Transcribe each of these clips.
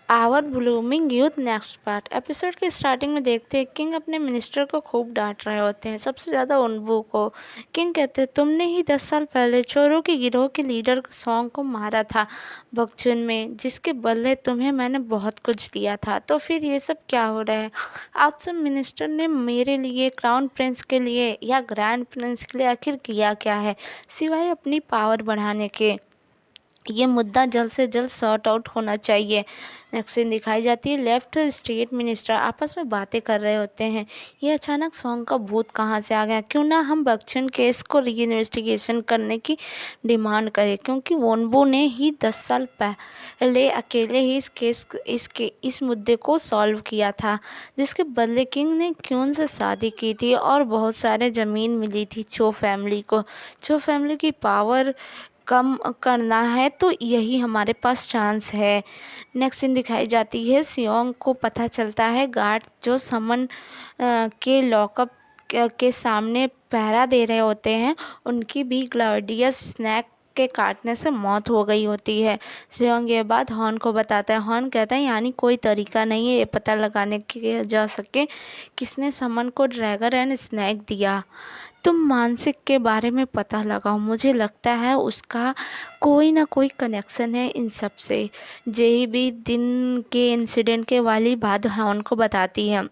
Our blooming youth next part. Episode के starting में देखते हैं किंग अपने मिनिस्टर को खूब डांट रहे होते हैं, सबसे ज़्यादा उनबू को। किंग कहते हैं, तुमने ही 10 साल पहले चोरों के गिरोह के लीडर सॉन्ग को मारा था बकचुन में, जिसके बदले तुम्हें मैंने बहुत कुछ दिया था। तो फिर ये सब क्या हो रहा है? आप सब मिनिस्टर ने मेरे लिए, क्राउन प्रिंस के लिए या ग्रैंड प्रिंस के लिए आखिर किया क्या है, सिवाय अपनी पावर बढ़ाने के? ये मुद्दा जल्द से जल्द सॉर्ट आउट होना चाहिए। नेक्स्ट सीन दिखाई जाती है, लेफ्ट स्टेट मिनिस्टर आपस में बातें कर रहे होते हैं। ये अचानक सॉन्ग का भूत कहाँ से आ गया? क्यों ना हम बच्चन केस को री इन्वेस्टिगेशन करने की डिमांड करें, क्योंकि वोनबू ने ही 10 साल पहले अकेले ही इस मुद्दे को सॉल्व किया था, जिसके बदले किंग ने क्यून से शादी की थी और बहुत सारे ज़मीन मिली थी चो फैमिली को। चो फैमिली की पावर कम करना है तो यही हमारे पास चांस है। नेक्स्ट सीन दिखाई जाती है, सियोंग को पता चलता है गार्ड जो समन के लॉकअप के सामने पहरा दे रहे होते हैं, उनकी भी ग्लॉडियस स्नैक के काटने से मौत हो गई होती है। सियोंग ये बात हॉर्न को बताता है। हॉर्न कहता है, यानी कोई तरीका नहीं है ये पता लगाने के जा सके किसने समन को ड्रैगन एंड स्नैक दिया। तुम मानसिक के बारे में पता लगाओ, मुझे लगता है उसका कोई ना कोई कनेक्शन है इन सब से। जेही भी दिन के इंसिडेंट के वाली बात हॉर्न को बताती है।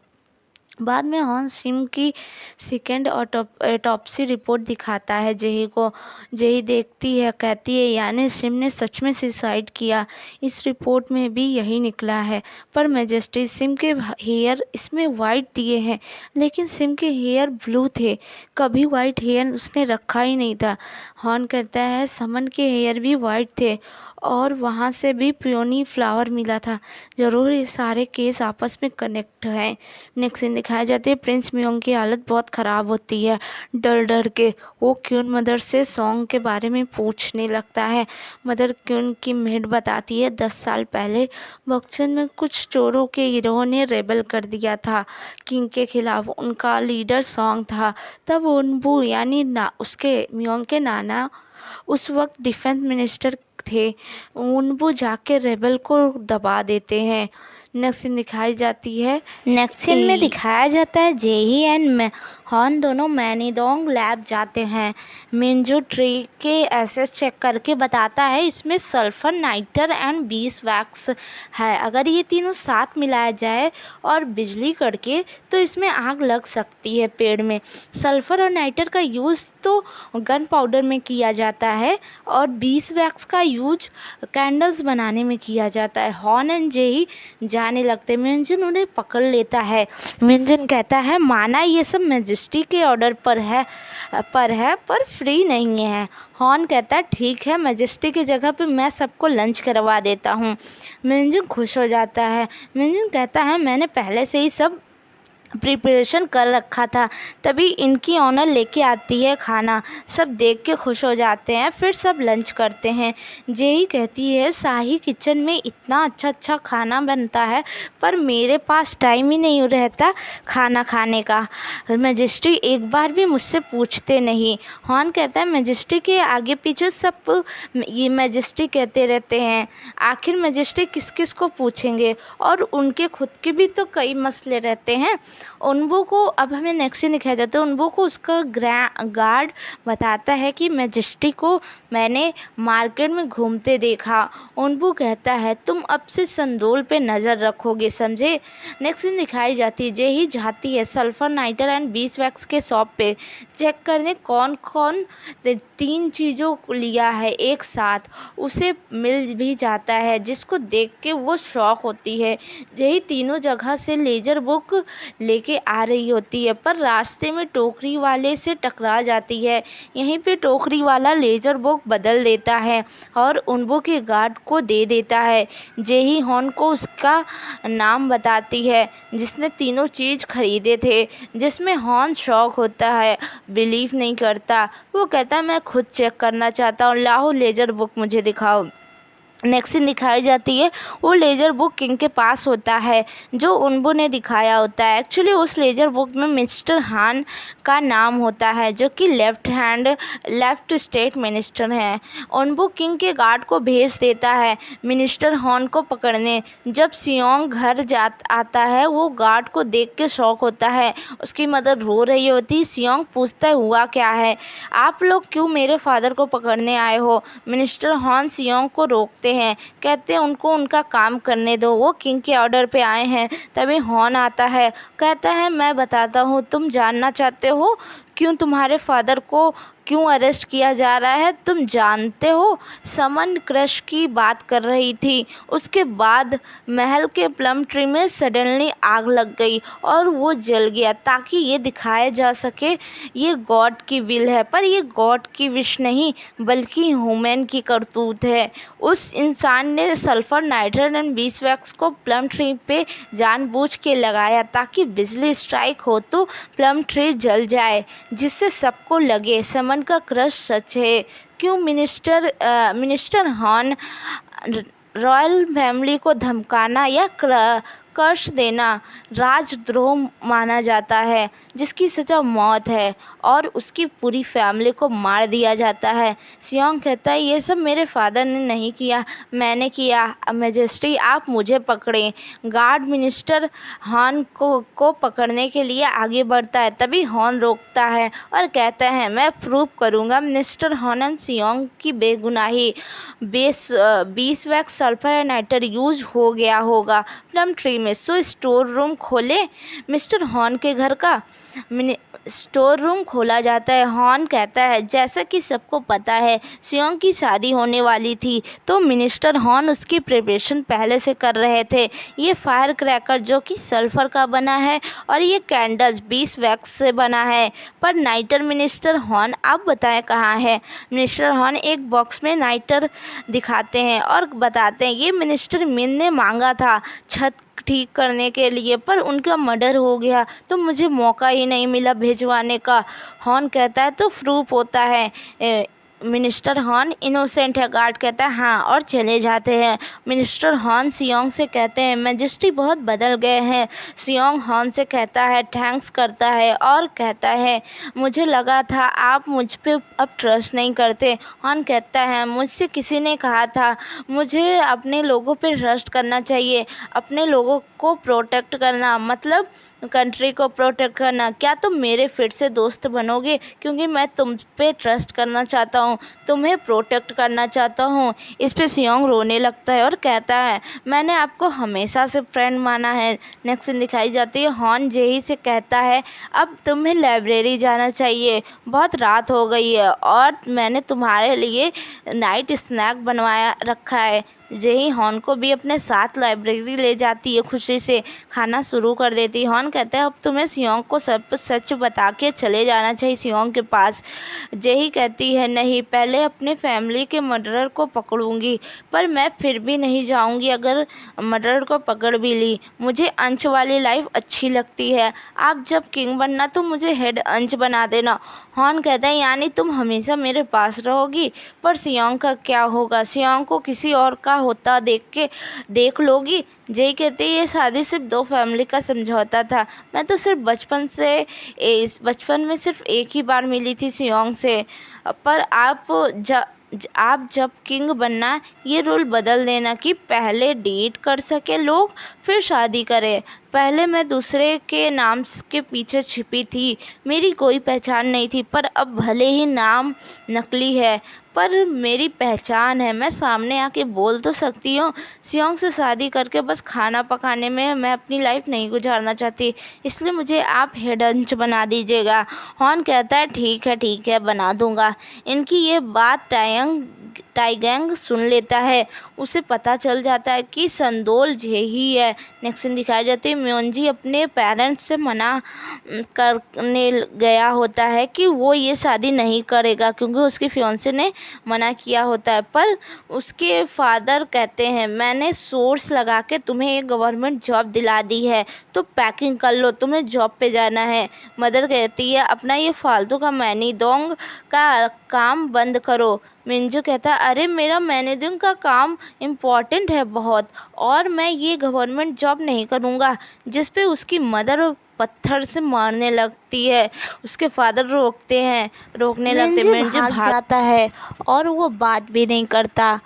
बाद में हॉर्न सिम की सेकेंड ऑटोप्सी रिपोर्ट दिखाता है जेही को। जेही देखती है, कहती है, यानी सिम ने सच में सुसाइड किया। इस रिपोर्ट में भी यही निकला है। पर मैजेस्टी, सिम के हेयर इसमें वाइट दिए हैं, लेकिन सिम के हेयर ब्लू थे। कभी वाइट हेयर उसने रखा ही नहीं था। हॉर्न कहता है, समन के हेयर भी वाइट थे और वहाँ से भी पियोनी फ्लावर मिला था। ज़रूर ये सारे केस आपस में कनेक्ट हैं। नेक्स्ट सीन दिखाई जाती है, प्रिंस मियोंग की हालत बहुत ख़राब होती है। डर डर के वो क्यून मदर से सॉन्ग के बारे में पूछने लगता है। मदर क्यून की मेड बताती है, 10 साल पहले बक्सन में कुछ चोरों के गिरोह ने रेबल कर दिया था किंग के खिलाफ। उनका लीडर सॉन्ग था। तब उनबू यानी उसके मियोंग के नाना उस वक्त डिफेंस मिनिस्टर थे। उनबू जाके रेबल को दबा देते हैं। नेक्स्ट सीन दिखाई जाती है, नेक्स्ट सीन में दिखाया जाता है जेही एंड हॉर्न दोनों मैनीडोंग लैब जाते हैं। मिंजू ट्री के एसेस चेक करके बताता है इसमें सल्फर, नाइटर एंड बीस वैक्स है। अगर ये तीनों साथ मिलाया जाए और बिजली करके तो इसमें आग लग सकती है पेड़ में। सल्फर और नाइटर का यूज़ तो गन पाउडर में किया जाता है और बीस वैक्स का यूज कैंडल्स बनाने में किया जाता है। हॉर्न एंड जेही जाने लगते। मिंजन उन्हें पकड़ लेता है। मिंजन कहता है, माना ये सब मैजेस्टी के ऑर्डर पर फ्री नहीं है। हॉर्न कहता है, ठीक है, मैजेस्टी की जगह पे मैं सबको लंच करवा देता हूँ। मिंजन खुश हो जाता है। मिंजन कहता है, मैंने पहले से ही सब प्रिपरेशन कर रखा था, तभी इनकी ऑनर लेके आती है खाना। सब देख के खुश हो जाते हैं, फिर सब लंच करते हैं। जेही कहती है, शाही किचन में इतना अच्छा अच्छा खाना बनता है, पर मेरे पास टाइम ही नहीं रहता खाना खाने का। मैजेस्टी एक बार भी मुझसे पूछते नहीं। हॉर्न कहता है, मैजेस्टी के आगे पीछे सब ये मैजेस्टी कहते रहते हैं, आखिर मैजेस्टी किस किस को पूछेंगे, और उनके खुद के भी तो कई मसले रहते हैं। उनबू को, अब हमें नेक्स्ट सीन दिखाया जाता है, उनबू को उसका गार्ड बताता है कि मैजेस्टी को मैंने मार्केट में घूमते देखा। उनबू कहता है, तुम अब से संदोल पे नज़र रखोगे, समझे। नेक्स्ट सीन दिखाई जाती है, जेही जाती है सल्फर, नाइटर एंड बीस वैक्स के शॉप पे चेक करने कौन कौन 3 चीज़ों को लिया है एक साथ। उसे मिल भी जाता है, जिसको देख के वो शॉक होती है। जेही तीनों जगह से लेजर बुक लेके आ रही होती है, पर रास्ते में टोकरी वाले से टकरा जाती है। यहीं पे टोकरी वाला लेजर बुक बदल देता है और उनबू के गार्ड को दे देता है। जेही हॉर्न को उसका नाम बताती है जिसने तीनों चीज़ खरीदे थे, जिसमें हॉर्न शॉक होता है, बिलीव नहीं करता। वो कहता है, मैं खुद चेक करना चाहता हूँ, लाओ लेजर बुक मुझे दिखाओ। नेक्स्ट सीन दिखाई जाती है, वो लेज़र बुक किंग के पास होता है जो उनबू ने दिखाया होता है। एक्चुअली उस लेज़र बुक में मिस्टर हान का नाम होता है जो कि लेफ्ट स्टेट मिनिस्टर हैं। उनबू किंग के गार्ड को भेज देता है मिनिस्टर हॉन को पकड़ने। जब सियोंग घर आता है वो गार्ड को देख के शॉक होता है, उसकी मदर रो रही होती। सियोंग पूछता है हुआ क्या है, आप लोग क्यों मेरे फादर को पकड़ने आए हो। मिनिस्टर हॉन सियोंग को रोकते हैं, कहते हैं उनको उनका काम करने दो, वो किंग के ऑर्डर पे आए हैं। तभी हॉन आता है, कहता है मैं बताता हूँ, तुम जानना चाहते हो क्यों तुम्हारे फादर को क्यों अरेस्ट किया जा रहा है। तुम जानते हो समन क्रश की बात कर रही थी, उसके बाद महल के प्लम ट्री में सडनली आग लग गई और वो जल गया ताकि ये दिखाया जा सके ये गॉड की विल है। पर ये गॉड की विश नहीं बल्कि ह्यूमन की करतूत है। उस इंसान ने सल्फर नाइट्रेट एंड बीसवैक्स को प्लम ट्री पे जानबूझ के लगाया ताकि बिजली स्ट्राइक हो तो प्लम ट्री जल जाए, जिससे सबको लगे समन का क्रश सच है। क्यों मिनिस्टर हॉन रॉयल फैमिली को धमकाना या कर्ज देना राजद्रोह माना जाता है, जिसकी सज़ा मौत है और उसकी पूरी फैमिली को मार दिया जाता है। सियोंग कहता है ये सब मेरे फादर ने नहीं किया, मैंने किया। मैजेस्टी आप मुझे पकड़ें। गार्ड मिनिस्टर हॉन को पकड़ने के लिए आगे बढ़ता है, तभी हॉन रोकता है और कहता है मैं प्रूव करूँगा मिनिस्टर हॉन एंड सियोंग की बेगुनाही। 20 वैक्स सल्फर नाइटर यूज हो गया होगा प्लम ट्री में, सो स्टोर रूम खोले। मिस्टर हॉन के घर का स्टोर रूम खोला जाता है। हॉन कहता है जैसा कि सबको पता है सियोंग की शादी होने वाली थी तो मिनिस्टर हॉन उसकी प्रिपरेशन पहले से कर रहे थे। ये फायर क्रैकर जो कि सल्फर का बना है और ये कैंडल्स 20 वैक्स से बना है। पर नाइटर मिनिस्टर हॉन आप बताएं कहाँ है। मिनिस्टर हॉन एक बॉक्स में नाइटर दिखाते हैं और बताते हैं ये मिनिस्टर मिन ने मांगा था छत ठीक करने के लिए, पर उनका मर्डर हो गया तो मुझे मौका ही नहीं मिला भिजवाने का। हॉन कहता है तो प्रूफ होता है। मिनिस्टर हॉन इनोसेंट है। गार्ड कहता है हाँ और चले जाते हैं। मिनिस्टर हॉन सियोंग से कहते हैं मैजेस्टी बहुत बदल गए हैं। सियोंग हॉन से कहता है थैंक्स करता है और कहता है मुझे लगा था आप मुझ पे अब ट्रस्ट नहीं करते। हॉन कहता है मुझसे किसी ने कहा था मुझे अपने लोगों पे ट्रस्ट करना चाहिए, अपने लोगों को प्रोटेक्ट करना मतलब कंट्री को प्रोटेक्ट करना। क्या तुम मेरे फिर से दोस्त बनोगे, क्योंकि मैं तुम पे ट्रस्ट करना चाहता हूँ, तुम्हें प्रोटेक्ट करना चाहता हूँ। इस पे सियोंग रोने लगता है और कहता है मैंने आपको हमेशा से फ्रेंड माना है। नेक्स्ट सीन दिखाई जाती है, हॉन जेही से कहता है अब तुम्हें लाइब्रेरी जाना चाहिए, बहुत रात हो गई है और मैंने तुम्हारे लिए नाइट स्नैक बनवाया रखा है। जेही हॉन को भी अपने साथ लाइब्रेरी ले जाती है, खुशी से खाना शुरू कर देती है। हॉन कहता है अब तुम्हें सियोंग को सब सच बता के चले जाना चाहिए सियोंग के पास। जेही कहती है नहीं, पहले अपने फैमिली के मर्डरर को पकड़ूंगी, पर मैं फिर भी नहीं जाऊंगी अगर मर्डरर को पकड़ भी ली। मुझे अंश वाली लाइफ अच्छी लगती है, आप जब किंग बनना तो मुझे हेड अंश बना देना। हॉन कहता है यानी तुम हमेशा मेरे पास रहोगी, पर सियोंग का क्या होगा, सियोंग को किसी और का होता देख लोगी। जेही कहते ये शादी सिर्फ 2 फैमिली का समझौता था, मैं तो सिर्फ बचपन में सिर्फ एक ही बार मिली थी सियोंग से, पर आप जब किंग बनना ये रूल बदल देना कि पहले डेट कर सके लोग फिर शादी करें। पहले मैं दूसरे के नाम के पीछे छिपी थी, मेरी कोई पहचान नहीं थी, पर अब भले ही नाम नकली है पर मेरी पहचान है, मैं सामने आके बोल तो सकती हूँ। सियोंग से शादी करके बस खाना पकाने में मैं अपनी लाइफ नहीं गुजारना चाहती, इसलिए मुझे आप हेड अंश बना दीजिएगा। हॉन कहता है ठीक है बना दूंगा। इनकी ये बात टाइगैंग सुन लेता है, उसे पता चल जाता है कि संदोल जेही है। नेक्स्ट सीन दिखाई जाती है, म्योंजी अपने पेरेंट्स से मना करने गया होता है कि वो ये शादी नहीं करेगा क्योंकि उसकी फियांसे ने मना किया होता है, पर उसके फादर कहते हैं मैंने सोर्स लगा के तुम्हें एक गवर्नमेंट जॉब दिला दी है तो पैकिंग कर लो, तुम्हें जॉब पे जाना है। मदर कहती है अपना ये फालतू का मैनी दोंग का काम बंद करो, मिंजू कहता है अरे मेरा मैनेजिंग का काम इम्पोर्टेंट है बहुत, और मैं ये गवर्नमेंट जॉब नहीं करूँगा। जिस पे उसकी मदर पत्थर से मारने लगती है। उसके फादर रोकने लगते, मिंजू भाग जाता है और वो बात भी नहीं करता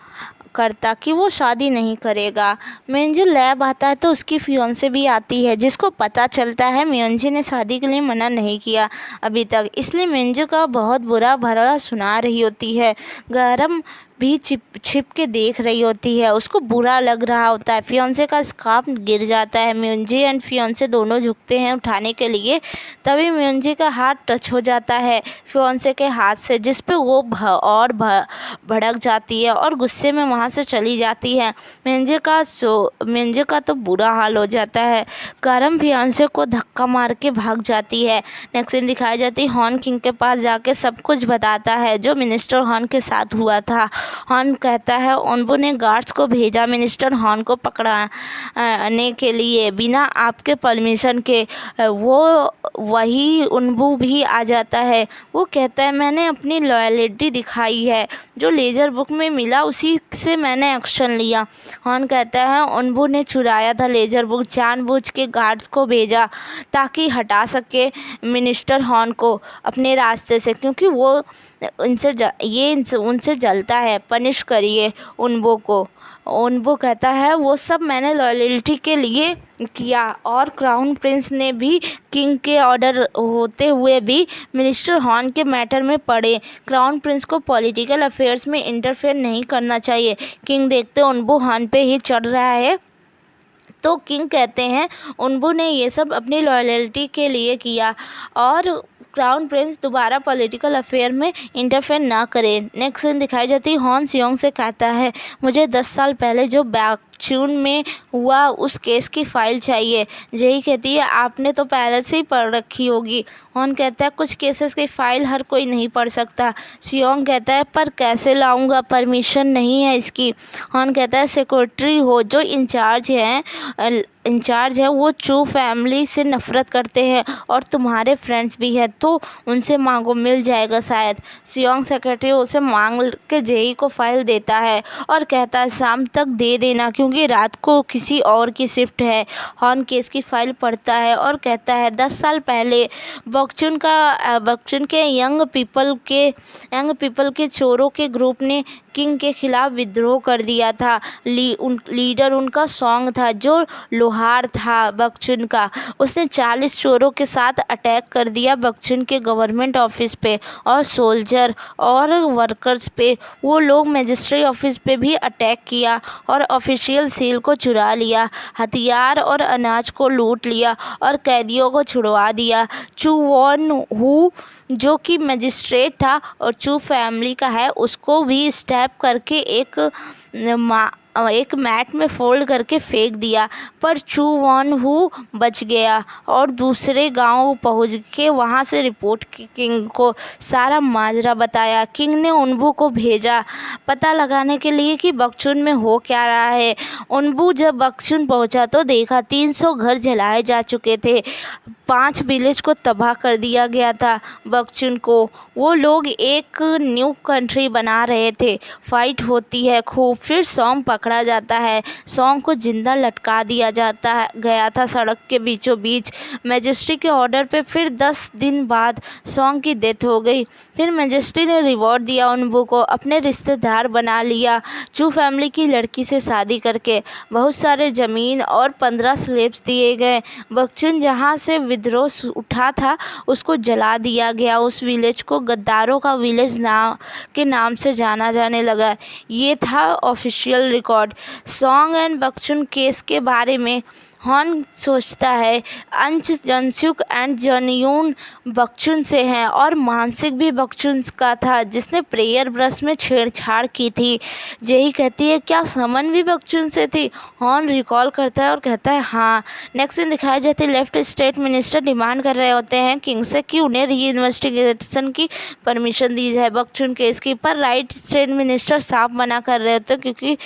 कि वो शादी नहीं करेगा। मिंजू लैब आता है तो उसकी फियोंसे भी आती है, जिसको पता चलता है मियोंजी ने शादी के लिए मना नहीं किया अभी तक, इसलिए मिंजू का बहुत बुरा भला सुना रही होती है। गरम भी छिप के देख रही होती है, उसको बुरा लग रहा होता है। फियोंसे का स्कार्फ गिर जाता है, मियोंजी एंड फियोंसे दोनों झुकते हैं उठाने के लिए, तभी मियोंजी का हाथ टच हो जाता है फियोंसे के हाथ से, जिस पे वो भड़क जाती है और गुस्से में वहाँ से चली जाती है। मियोंजी का तो बुरा हाल हो जाता है। गरम फियोंसे को धक्का मार के भाग जाती है। नेक्स्ट सीन दिखाई जाती है हॉर्न किंग के पास जाके सब कुछ बताता है जो मिनिस्टर हॉर्न के साथ हुआ था। हॉर्न कहता है ओनबू ने गार्ड्स को भेजा मिनिस्टर हॉर्न को पकड़ाने के लिए बिना आपके परमिशन के। वही ओनबू भी आ जाता है। वो कहता है मैंने अपनी लॉयल्टी दिखाई है, जो लेजर बुक में मिला उसी से मैंने एक्शन लिया। हॉर्न कहता है ओनबू ने चुराया था लेजर बुक, जानबूझ के गार्ड्स को भेजा ताकि हटा सके मिनिस्टर हॉर्न को अपने रास्ते से, क्योंकि वो उनसे जलता है। पनिश करिए ओनबू को। ओनबू कहता है वो सब मैंने लॉयल्टी के लिए किया, और क्राउन प्रिंस ने भी किंग के ऑर्डर होते हुए भी मिनिस्टर हॉर्न के मैटर में पड़े। क्राउन प्रिंस को पॉलिटिकल अफेयर्स में इंटरफेयर नहीं करना चाहिए। किंग देखते ओनबू हॉर्न पे ही चढ़ रहा है तो किंग कहते हैं ओनबू ने ये सब अपनी लॉयल्टी के लिए किया और क्राउन प्रिंस दोबारा पॉलिटिकल अफेयर में इंटरफेयर ना करे। नेक्स्ट सीन दिखाई जाती है हॉर्न सियोंग से कहता है मुझे 10 साल पहले जो बैकचून में हुआ उस केस की फाइल चाहिए। जही कहती है आपने तो पहले से ही पढ़ रखी होगी। हॉर्न कहता है कुछ केसेस की फाइल हर कोई नहीं पढ़ सकता। सियोंग कहता है पर कैसे लाऊंगा, परमिशन नहीं है इसकी। हॉर्न कहता है सेक्रेटरी हो जो इंचार्ज है वो चू फैमिली से नफरत करते हैं और तुम्हारे फ्रेंड्स भी हैं, तो उनसे मांगो मिल जाएगा शायद। सियोंग सेक्रेटरी उसे मांग के जेई को फाइल देता है और कहता है शाम तक दे देना क्योंकि रात को किसी और की शिफ्ट है। हॉर्न केस की फाइल पढ़ता है और कहता है 10 साल पहले बकचून के यंग पीपल के चोरों के ग्रुप ने किंग के खिलाफ विद्रोह कर दिया था। लीडर उनका सॉन्ग था जो लोहार था बकचून का। उसने 40 चोरों के साथ अटैक कर दिया बकचून के गवर्नमेंट ऑफिस पे और सोल्जर और वर्कर्स पे। वो लोग मजिस्ट्रेट ऑफिस पे भी अटैक किया और ऑफिशियल सील को चुरा लिया, हथियार और अनाज को लूट लिया और कैदियों को छुड़वा दिया। चू वॉन हु जो कि मजिस्ट्रेट था और चू फैमिली का है, उसको भी स्टैप करके एक मैट में फोल्ड करके फेंक दिया, पर चू वॉन हु बच गया और दूसरे गांव पहुंच के वहां से रिपोर्ट की किंग को सारा माजरा बताया। किंग ने ओनबू को भेजा पता लगाने के लिए कि बकचून में हो क्या रहा है। ओनबू जब बकचून पहुंचा तो देखा 300 घर जलाए जा चुके थे, 5 विलेज को तबाह कर दिया गया था। बकचून को वो लोग एक न्यू कंट्री बना रहे थे। फाइट होती है खूब, फिर सॉन्ग पकड़ा जाता है। सॉन्ग को जिंदा लटका दिया गया था सड़क के बीचों बीच मजिस्ट्रेट के ऑर्डर पे। फिर 10 दिन बाद सॉन्ग की डेथ हो गई। फिर मजिस्ट्रेट ने रिवॉर्ड दिया ओनबू को, अपने रिश्तेदार बना लिया चू फैमिली की लड़की से शादी करके। बहुत सारे ज़मीन और 15 स्लेब्स दिए गए। बकचून जहाँ से विद्रोह उठा था उसको जला दिया गया। उस विलेज को गद्दारों का विलेज के नाम से जाना जाने लगा। ये था ऑफिशियल रिकॉर्ड। सॉन्ग एंड बकचून केस के बारे में हॉर्न सोचता है अंश जंसुक एंड जनयून बकचून से हैं और मानसिक भी बकचून का था जिसने प्रेयर ब्रश में छेड़छाड़ की थी। जेही कहती है क्या समन भी बकचून से थी। हॉर्न रिकॉल करता है और कहता है हाँ। नेक्स्ट दिन दिखाई जाती है लेफ्ट स्टेट मिनिस्टर डिमांड कर रहे होते हैं किंग से कि उन्हें री इन्वेस्टिगेशन की परमिशन दी जाए बकचून केस की, पर राइट स्टेट मिनिस्टर साफ मना कर रहे होते हैं क्योंकि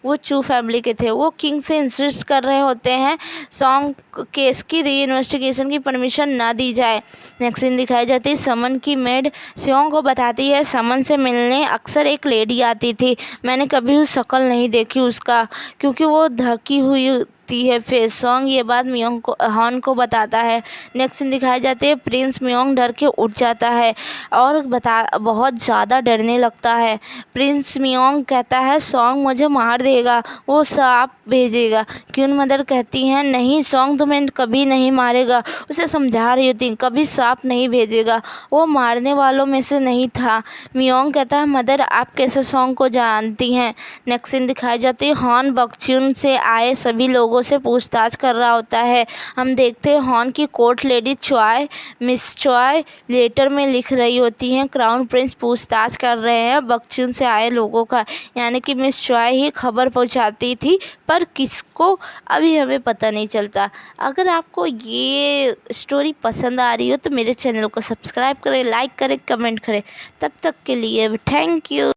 वो चू फैमिली के थे। वो किंग से इंसिस्ट कर रहे होते हैं सॉन्ग केस की री इन्वेस्टिगेशन की परमिशन ना दी जाए। नेक्स्ट सीन दिखाई जाती है समन की मेड सियोंग को बताती है समन से मिलने अक्सर एक लेडी आती थी। मैंने कभी उस शक्ल नहीं देखी उसका, क्योंकि वो ढकी हुई है फेस। सॉन्ग ये बात मियोंग को हॉन को बताता है। नेक्स्ट सीन दिखाई जाती है प्रिंस मियोंग डर के उठ जाता है और बहुत ज़्यादा डरने लगता है। प्रिंस मियोंग कहता है सॉन्ग मुझे मार देगा, वो सांप भेजेगा। क्यून मदर कहती हैं नहीं सॉन्ग तुम्हें कभी नहीं मारेगा। उसे समझा रही होती कभी सांप नहीं भेजेगा, वो मारने वालों में से नहीं था। मियोंग कहता है मदर आप कैसे सॉन्ग को जानती हैं। नेक्स्ट सीन दिखाई जाती है हॉन बकचून से आए सभी लोगों से पूछताछ कर रहा होता है। हम देखते हैं हॉन की कोर्ट लेडी चॉय मिस चॉय लेटर में लिख रही होती हैं क्राउन प्रिंस पूछताछ कर रहे हैं बकचून से आए लोगों का, यानी कि मिस चॉय ही खबर पहुंचाती थी, पर किसको अभी हमें पता नहीं चलता। अगर आपको ये स्टोरी पसंद आ रही हो तो मेरे चैनल को सब्सक्राइब करें, लाइक करें, कमेंट करें। तब तक के लिए थैंक यू।